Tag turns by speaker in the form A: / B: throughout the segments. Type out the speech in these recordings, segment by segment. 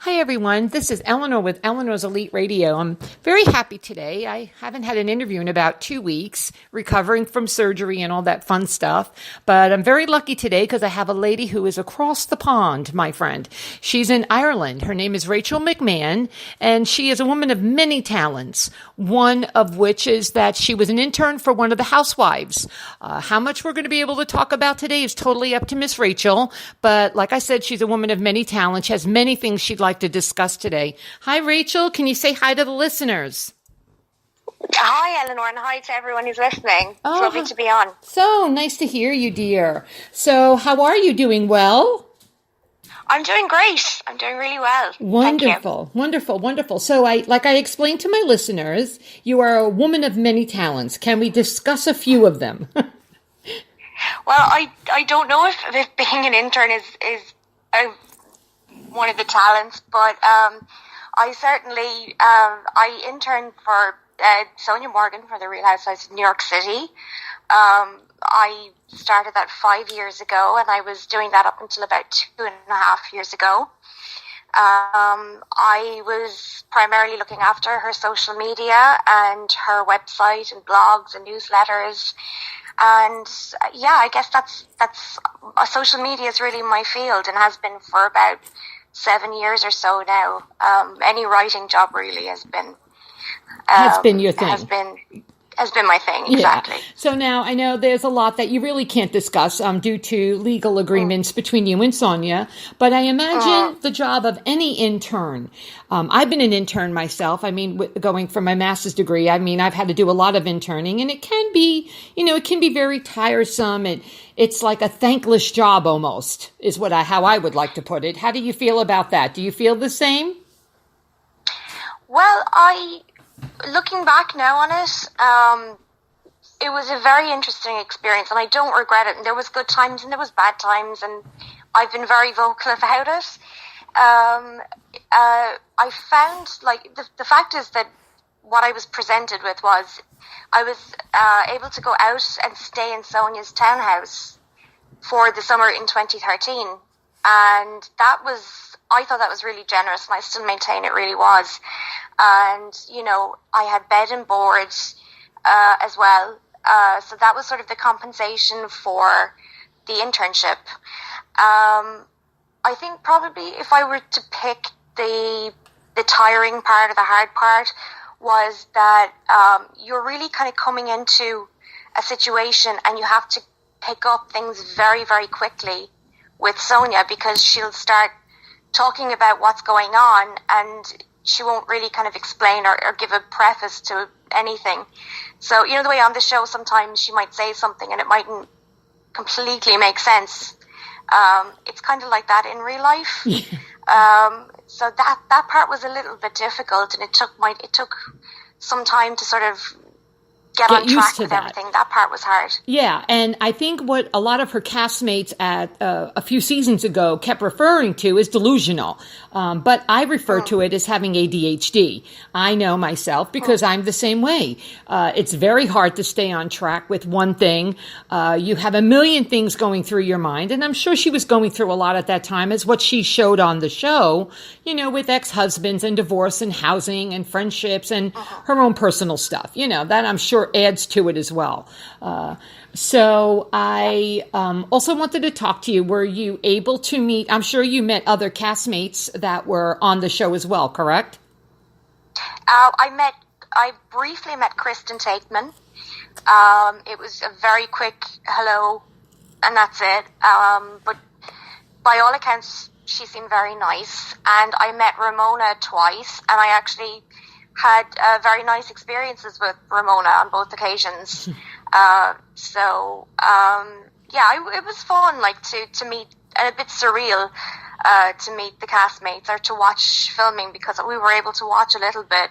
A: Hi, everyone. This is Eleanor with Eleanor's Elite Radio. I'm very happy today. I haven't had an interview in about 2 weeks, recovering from surgery and all that fun stuff. But I'm very lucky today because I have a lady who is across the pond, my friend. She's in Ireland. Her name is Rachel McMahon, and she is a woman of many talents, one of which is that she was an intern for one of the housewives. How much we're going to be able to talk about today is totally up to Miss Rachel. But like I said, she's a woman of many talents. She has many things she'd like to discuss today. Hi, Rachel. Can you say hi to the listeners?
B: Hi, Eleanor, and hi to everyone who's listening. It's lovely to be on.
A: So nice to hear you, dear. So how are you? Doing well?
B: I'm doing great. I'm doing really well.
A: Wonderful, wonderful, wonderful. So like I explained to my listeners, you are a woman of many talents. Can we discuss a few of them?
B: Well, I don't know if being an intern is one of the talents, but I certainly I interned for Sonia Morgan for the Real Housewives of New York City. I started that 5 years ago, and I was doing that up until about 2.5 years ago. I was primarily looking after her social media and her website and blogs and newsletters. And yeah, I guess that's social media is really my field and has been for about 7 years or so now. Any writing job really has been
A: your thing.
B: Has been my thing, exactly.
A: Yeah. So now I know there's a lot that you really can't discuss due to legal agreements between you and Sonia, but I imagine the job of any intern. I've been an intern myself. I mean, going for my master's degree, I mean, I've had to do a lot of interning, and it can be, it can be very tiresome. It's like a thankless job almost, is how I would like to put it. How do you feel about that? Do you feel the same?
B: Well, looking back now on it, it was a very interesting experience, and I don't regret it. And there was good times and there was bad times, and I've been very vocal about it. I found, the fact is that what I was presented with was I was able to go out and stay in Sonia's townhouse for the summer in 2013, and I thought that was really generous, and I still maintain it really was. And, I had bed and board as well. So that was sort of the compensation for the internship. I think probably if I were to pick the tiring part or the hard part was that you're really kind of coming into a situation and you have to pick up things very, very quickly with Sonia, because she'll start talking about what's going on and she won't really kind of explain or give a preface to anything. So, the way on the show sometimes she might say something and it mightn't completely make sense. It's kind of like that in real life. So that part was a little bit difficult, and it took some time to sort of get on track with everything. That part was hard.
A: Yeah, and I think what a lot of her castmates at a few seasons ago kept referring to is delusional. But I refer to it as having ADHD. I know myself because I'm the same way. It's very hard to stay on track with one thing. You have a million things going through your mind, and I'm sure she was going through a lot at that time, as what she showed on the show, with ex-husbands and divorce and housing and friendships and her own personal stuff. That I'm sure adds to it as well. So I also wanted to talk to you. Were you able to meet, I'm sure you met other castmates that were on the show as well, correct?
B: I briefly met Kristen Tateman. It was a very quick hello, and that's it. But by all accounts, she seemed very nice. And I met Ramona twice, and I actually had very nice experiences with Ramona on both occasions. It was fun, to meet, and a bit surreal to meet the castmates or to watch filming, because we were able to watch a little bit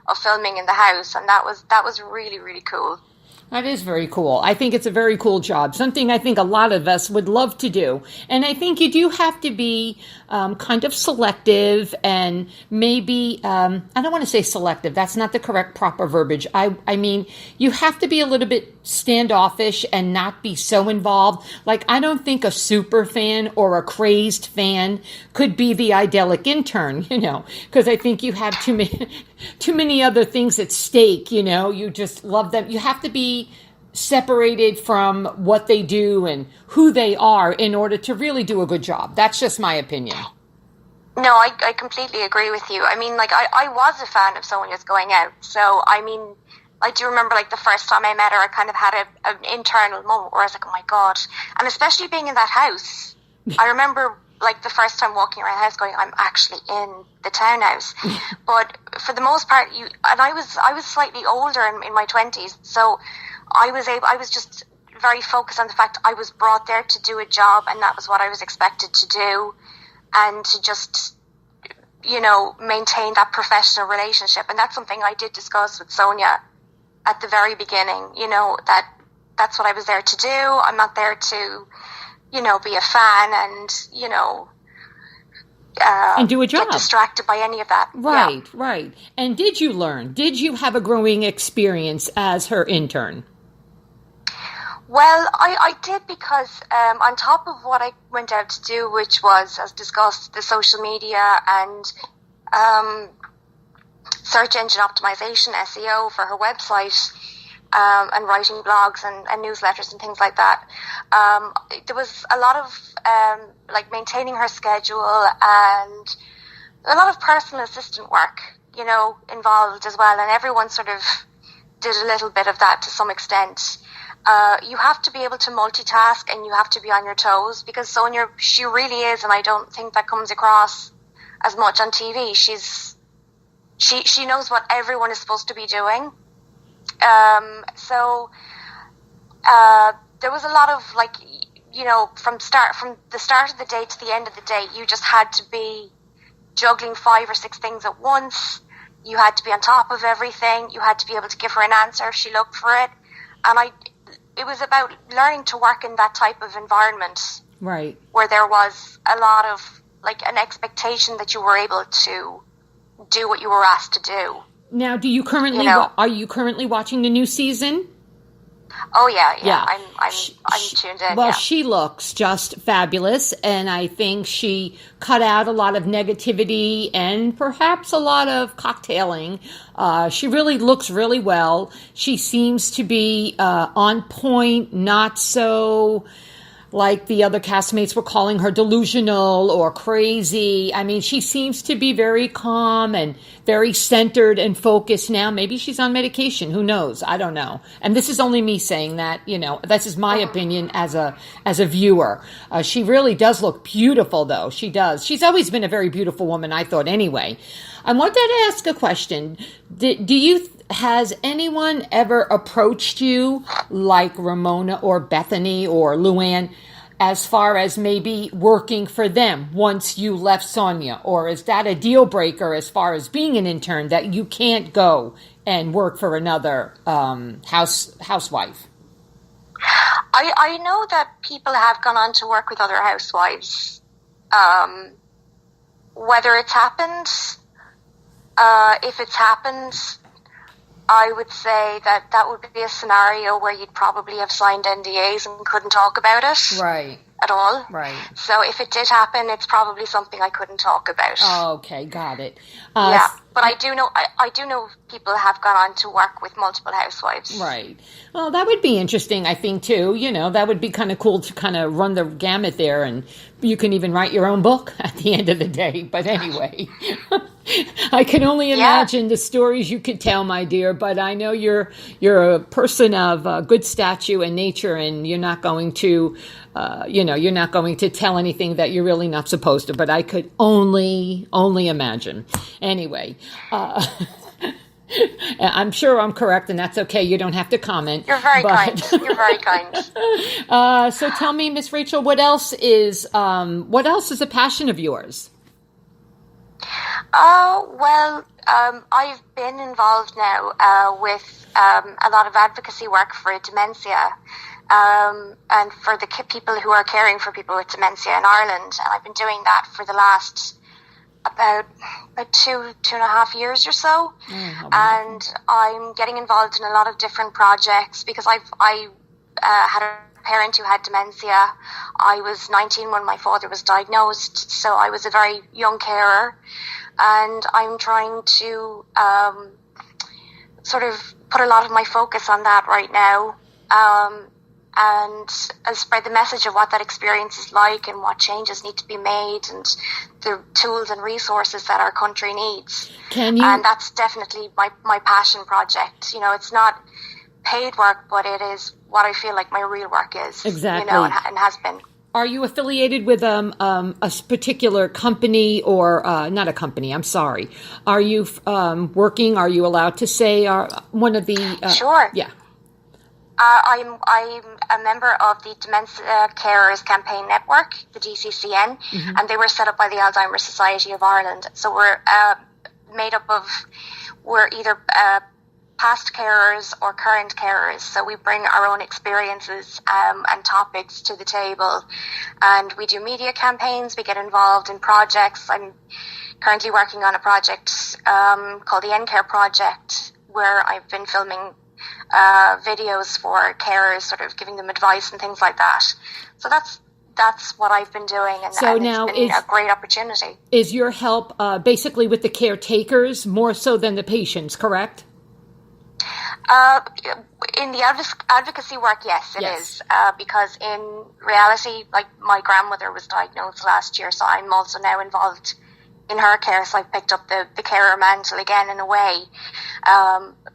B: of filming in the house, and that was really, really cool.
A: That is very cool. I think it's a very cool job, something I think a lot of us would love to do. And I think you do have to be kind of selective and maybe, I don't want to say selective. That's not the correct proper verbiage. I mean, you have to be a little bit standoffish and not be so involved. Like, I don't think a super fan or a crazed fan could be the idyllic intern, because I think you have too many other things at stake, you just love them. You have to be separated from what they do and who they are in order to really do a good job. That's just my opinion.
B: No, I completely agree with you. I mean, like, I was a fan of Sonia's going out. So, I mean, I do remember, like, the first time I met her, I kind of had an internal moment where I was like, oh my God. And especially being in that house. I remember, like, the first time walking around the house going, I'm actually in the townhouse. But for the most part, I was slightly older in my 20s. So I was just very focused on the fact I was brought there to do a job, and that was what I was expected to do. And to just, maintain that professional relationship. And that's something I did discuss with Sonia at the very beginning, that's what I was there to do. I'm not there to, be a fan and
A: do a job.
B: Get distracted by any of that.
A: Right,
B: yeah.
A: Right. And did you have a growing experience as her intern?
B: Well, I did, because on top of what I went out to do, which was, as discussed, the social media and search engine optimization, SEO for her website, and writing blogs and newsletters and things like that. There was a lot of like maintaining her schedule and a lot of personal assistant work, involved as well. And everyone sort of did a little bit of that to some extent. You have to be able to multitask, and you have to be on your toes, because Sonia, she really is, and I don't think that comes across as much on TV. She knows what everyone is supposed to be doing. So there was a lot of, like, from the start of the day to the end of the day, you just had to be juggling 5 or 6 things at once. You had to be on top of everything. You had to be able to give her an answer if she looked for it. And it was about learning to work in that type of environment.
A: Right.
B: Where there was a lot of, like, an expectation that you were able to do what you were asked to do.
A: Now, are you currently watching the new season?
B: Oh yeah. I'm tuned in.
A: Well, she looks just fabulous, and I think she cut out a lot of negativity and perhaps a lot of cocktailing. She really looks really well. She seems to be on point, not so like the other castmates were calling her delusional or crazy. I mean, she seems to be very calm and very centered and focused now. Maybe she's on medication. Who knows? I don't know. And this is only me saying that, this is my opinion as a viewer. She really does look beautiful, though. She does. She's always been a very beautiful woman, I thought, anyway. I wanted to ask a question. Has anyone ever approached you, like Ramona or Bethany or Luann, as far as maybe working for them once you left Sonia? Or is that a deal breaker as far as being an intern, that you can't go and work for another housewife?
B: I know that people have gone on to work with other housewives. Whether it's happened, if it's happened, I would say that would be a scenario where you'd probably have signed NDAs and couldn't talk about it.
A: Right.
B: At all.
A: Right.
B: So if it did happen, it's probably something I couldn't talk about.
A: Oh, okay, got it.
B: Yeah, but I do know people have gone on to work with multiple housewives.
A: Right. Well, that would be interesting, I think, too. That would be kind of cool to kind of run the gamut there, and you can even write your own book at the end of the day. But anyway, I can only imagine the stories you could tell, my dear. But I know you're a person of good stature and nature, and you're not going to, you're not going to tell anything that you're really not supposed to. But I could only imagine. Anyway. I'm sure I'm correct, and that's okay. You don't have to comment.
B: You're very kind. You're very kind.
A: So tell me, Miss Rachel, what else is a passion of yours?
B: Well, I've been involved now with a lot of advocacy work for dementia, and for the people who are caring for people with dementia in Ireland, and I've been doing that for the last about 2.5 years or so, and I'm getting involved in a lot of different projects because I had a parent who had dementia. I was 19 when my father was diagnosed, so I was a very young carer, and I'm trying to sort of put a lot of my focus on that right now, and spread the message of what that experience is like and what changes need to be made and the tools and resources that our country needs. And that's definitely my passion project. You know, it's not paid work, but it is what I feel like my real work is.
A: Exactly.
B: You know, and has been.
A: Are you affiliated with a particular company or not a company? I'm sorry. Are you working? Are you allowed to say one of the?
B: Sure.
A: Yeah.
B: I'm a member of the Dementia Carers Campaign Network, the DCCN, and they were set up by the Alzheimer's Society of Ireland. So we're we're either past carers or current carers. So we bring our own experiences and topics to the table, and we do media campaigns. We get involved in projects. I'm currently working on a project called the N-Care Project, where I've been filming videos for carers, sort of giving them advice and things like that. So that's what I've been doing, and,
A: so
B: and
A: now
B: it's been a great opportunity.
A: Is your help basically with the caretakers more so than the patients, correct?
B: In the advocacy work, yes, it is. Because in reality, like, my grandmother was diagnosed last year, so I'm also now involved in her care, so I've picked up the carer mantle again in a way.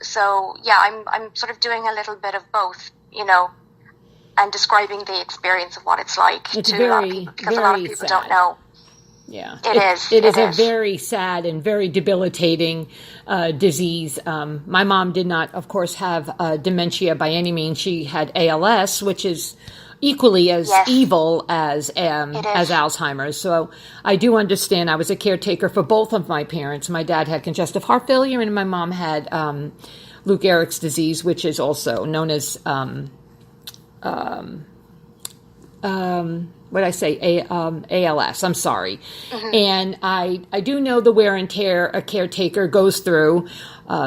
B: So yeah, I'm sort of doing a little bit of both, you know, and describing the experience of what it's like to a lot of people, because a lot of people
A: sad.
B: Don't know.
A: Yeah,
B: It is
A: a very sad and very debilitating disease. My mom did not, of course, have dementia by any means. She had ALS, which is equally as evil as Alzheimer's. So I do understand. I was a caretaker for both of my parents. My dad had congestive heart failure, and my mom had Lou Gehrig's disease, which is also known as what I say, ALS. I'm sorry. And I do know the wear and tear a caretaker goes through.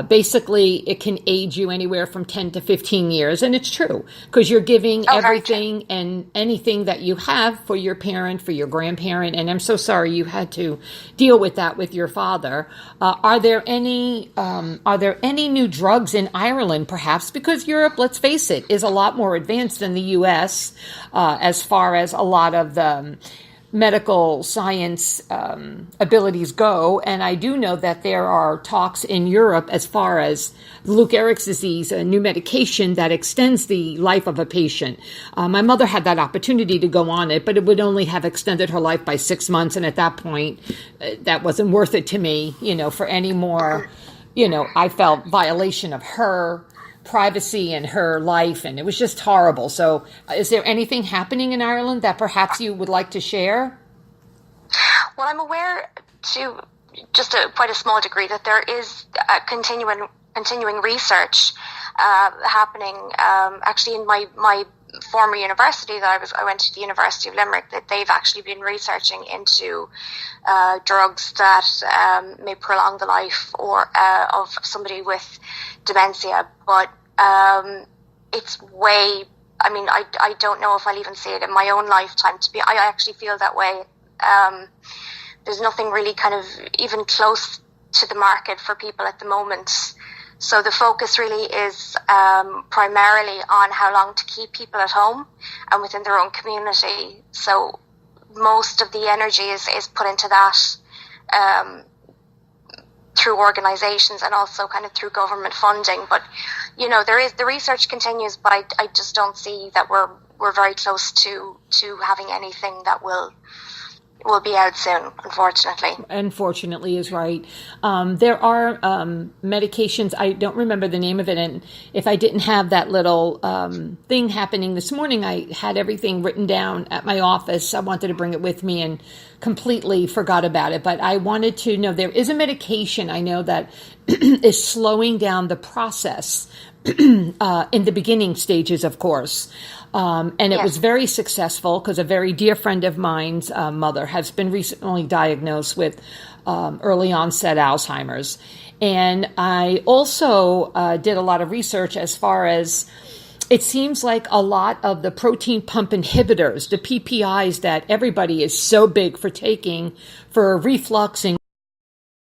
A: Basically, it can age you anywhere from 10 to 15 years. And it's true, because you're giving everything and anything that you have for your parent, for your grandparent. And I'm so sorry you had to deal with that with your father. Are there any new drugs in Ireland, perhaps? Because Europe, let's face it, is a lot more advanced than the U.S. As far as a lot of the medical science abilities go. And I do know that there are talks in Europe as far as Lou Gehrig's disease, a new medication that extends the life of a patient. My mother had that opportunity to go on it, but it would only have extended her life by 6 months. And at that point, that wasn't worth it to me, you know, for any more, you know, I felt violation of her privacy and her life, and it was just horrible. So is there anything happening in Ireland that perhaps you would like to share?
B: Well, I'm aware to just quite a small degree that there is a continuing research happening actually in my former university that I went to the University of Limerick, that they've actually been researching into drugs that may prolong the life or of somebody with dementia, but it's way, I mean, I don't know if I'll even see it in my own lifetime. I actually feel that way. There's nothing really kind of even close to the market for people at the moment. So the focus really is primarily on how long to keep people at home and within their own community. So most of the energy is put into that through organisations and also kind of through government funding. But, you know, the research continues, but I just don't see that we're very close to having anything that will be out soon, unfortunately.
A: Unfortunately is right. There are medications, I don't remember the name of it, and if I didn't have that little thing happening this morning, I had everything written down at my office. I wanted to bring it with me and completely forgot about it, but I wanted to know there is a medication I know that is slowing down the process in the beginning stages, of course, And it was very successful because a very dear friend of mine's mother has been recently diagnosed with early onset Alzheimer's. And I also did a lot of research as far as it seems like a lot of the protein pump inhibitors, the PPIs that everybody is so big for taking for reflux and